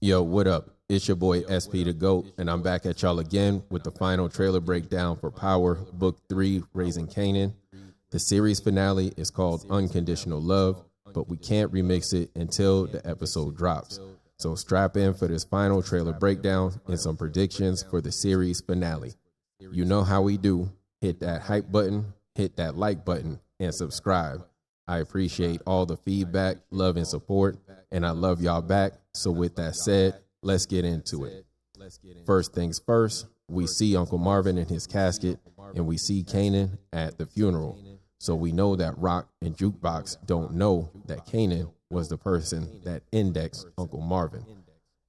Yo, what up? It's your boy SP the GOAT, and I'm back at y'all again with the final trailer breakdown for Power, Book 3, Raising Kanan. The series finale is called Unconditional Love, but we can't remix it until the episode drops. So strap in for this final trailer breakdown and some predictions for the series finale. You know how we do. Hit that hype button, hit that like button, and subscribe. I appreciate all the feedback, love, and support, and I love y'all back. So with that said, let's get into it. First things first, we see Uncle Marvin in his casket, and we see Kanan at the funeral. So we know that Rock and Jukebox don't know that Kanan was the person that indexed Uncle Marvin.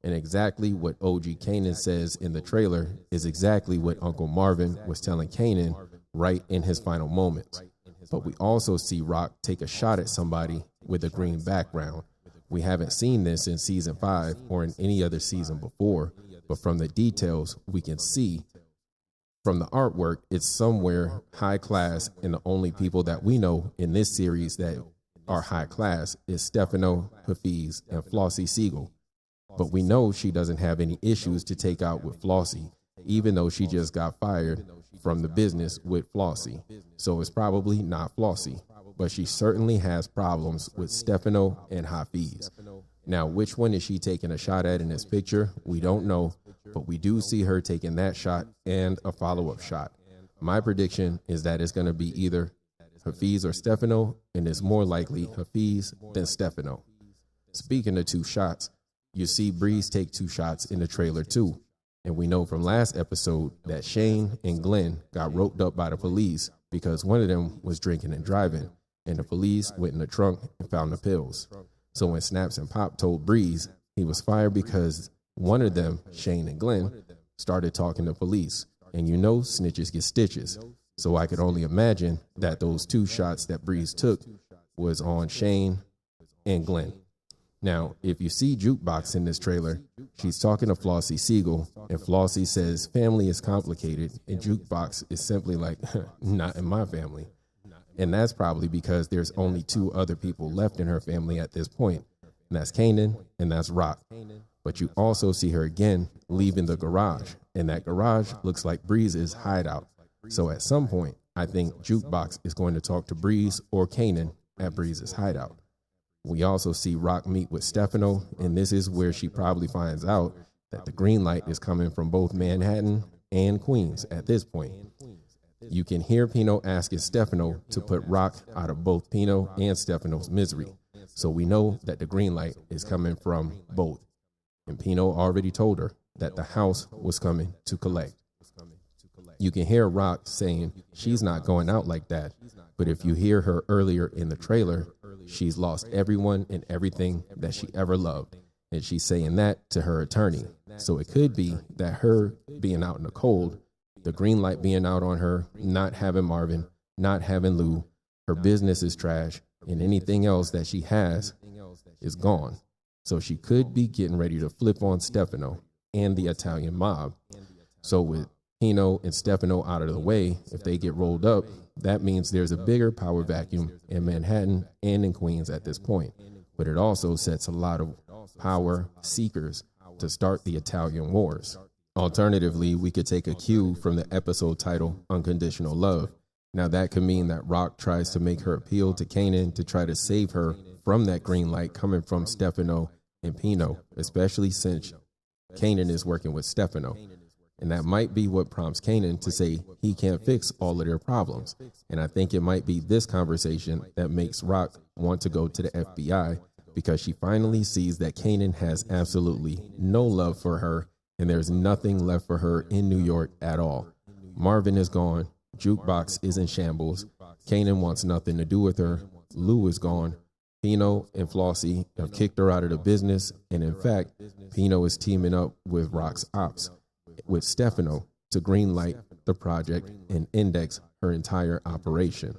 And exactly what OG Kanan says in the trailer is exactly what Uncle Marvin was telling Kanan right in his final moments. But we also see Rock take a shot at somebody with a green background. We haven't seen this in season 5 or in any other season before, but from the details we can see from the artwork, it's somewhere high class, and the only people that we know in this series that are high class is Stefano, Hafiz, and Flossie Siegel. But we know she doesn't have any issues to take out with Flossie, even though she just got fired from the business with Flossie. So it's probably not Flossie, but she certainly has problems with Stefano and Hafiz. Now, which one is she taking a shot at in this picture? We don't know, but we do see her taking that shot and a follow-up shot. My prediction is that it's going to be either Hafiz or Stefano, and it's more likely Hafiz than Stefano. Speaking of two shots, you see Breeze take two shots in the trailer too. And we know from last episode that Shane and Glenn got roped up by the police because one of them was drinking and driving, and the police went in the trunk and found the pills. So when Snaps and Pop told Breeze he was fired because one of them, Shane and Glenn, started talking to police. And you know snitches get stitches. So I could only imagine that those two shots that Breeze took was on Shane and Glenn. Now, if you see Jukebox in this trailer, she's talking to Flossie Siegel, and Flossie says family is complicated, and Jukebox is simply like, not in my family. And that's probably because there's only two other people left in her family at this point, and that's Kanan and that's Rock. But you also see her again leaving the garage, and that garage looks like Breeze's hideout. So at some point, I think Jukebox is going to talk to Breeze or Kanan at Breeze's hideout. We also see Rock meet with Stefano, and this is where she probably finds out that the green light is coming from both Manhattan and Queens at this point. You can hear Pino asking Stefano to put Rock out of both Pino and Stefano's misery. So we know that the green light is coming from both. And Pino already told her that the house was coming to collect. You can hear Rock saying she's not going out like that. But if you hear her earlier in the trailer, she's lost everyone and everything that she ever loved. And she's saying that to her attorney. So it could be that her being out in the cold, the green light being out on her, not having Marvin, not having Lou, her business is trash, and anything else that she has is gone. So she could be getting ready to flip on Stefano and the Italian mob. So with Pino and Stefano out of the way, if they get rolled up, that means there's a bigger power vacuum in Manhattan and in Queens at this point. But it also sets a lot of power seekers to start the Italian wars. Alternatively, we could take a cue from the episode title, Unconditional Love. Now that could mean that Rock tries to make her appeal to Kanan to try to save her from that green light coming from Stefano and Pino, especially since Kanan is working with Stefano. And that might be what prompts Kanan to say he can't fix all of their problems. And I think it might be this conversation that makes Rock want to go to the FBI, because she finally sees that Kanan has absolutely no love for her, and there's nothing left for her in New York at all. Marvin is gone. Jukebox is in shambles. Kanan wants nothing to do with her. Lou is gone. Pino and Flossie have kicked her out of the business. And in fact, Pino is teaming up with Rock's ops, with Stefano, to greenlight the project and index her entire operation.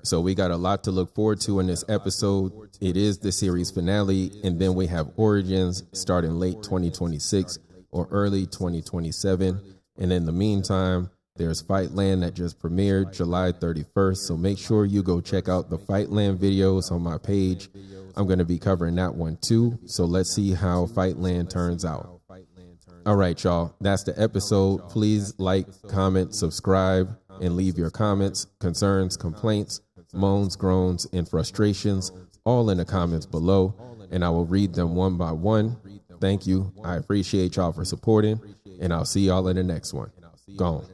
So we got a lot to look forward to in this episode. It is the series finale, and then we have Origins starting late 2026 or early 2027. And in the meantime, there's Fightland that just premiered July 31st. So make sure you go check out the Fightland videos on my page. I'm going to be covering that one too. So let's see how Fightland turns out. All right, y'all. That's the episode. Please like, comment, subscribe, and leave your comments, concerns, complaints, moans, groans, and frustrations all in the comments below, and I will read them one by one. Thank you. I appreciate y'all for supporting, and I'll see y'all in the next one. Gone.